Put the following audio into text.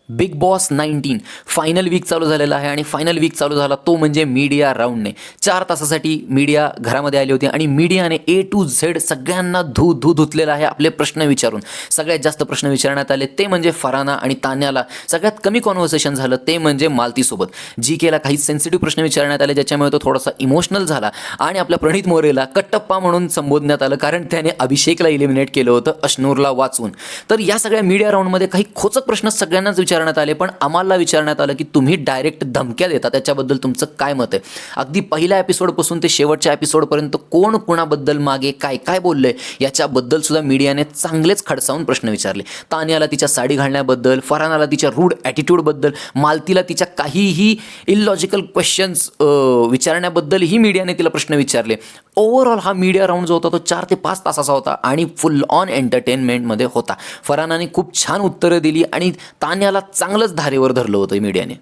Big boss 19 final weak चालू झालेला आहे आणि फायनल वीक चालू झाला तो म्हणजे मीडिया राऊंडने. 4 तासासाठी मीडिया घरामध्ये आली होती आणि मीडियाने A to Z सगळ्यांना धुतलेला आहे आपले प्रश्न विचारून. सगळ्यात जास्त प्रश्न विचारण्यात आले ते म्हणजे फराना आणि तान्याला. सगळ्यात कमी कॉन्व्हर्सेशन झालं ते म्हणजे मालतीसोबत. GKला काही सेन्सिटिव्ह प्रश्न विचारण्यात आले ज्याच्यामुळे तो थोडासा इमोशनल झाला आणि आपल्या प्रणित मोरेला कट्टप्पा म्हणून संबोधण्यात आलं कारण त्याने अभिषेकला इलिमिनेट केलं होतं अश्नूरला वाचून. तर या सगळ्या मीडिया राऊंडमध्ये काही खोचक प्रश्न सगळ्यांनाच विचारण्यात आले, पण आम्हाला विचारण्यात आलं की तुम्ही डायरेक्ट धमक्या देता त्याच्याबद्दल तुमचं काय मत आहे. अगदी पहिल्या एपिसोडपासून ते शेवटच्या एपिसोडपर्यंत कोण कोणाबद्दल मागे काय काय बोललंय याच्याबद्दल सुद्धा मीडियाने चांगलेच खडसावून प्रश्न विचारले. तान्याला तिच्या साडी घालण्याबद्दल, फरहानाला तिच्या रूड ॲटिट्यूडबद्दल, मालतीला तिच्या काहीही इलॉजिकल क्वेश्चन्स विचारण्याबद्दलही मीडियाने तिला प्रश्न विचारले. ओव्हरऑल हा मीडिया राऊंड जो होता तो 4 ते 5 तासाचा होता आणि फुल ऑन एंटरटेनमेंटमध्ये होता. फरहानाने खूप छान उत्तरं दिली आणि तान्याला चांगलंच धारेवर धरलं होतं मीडियाने.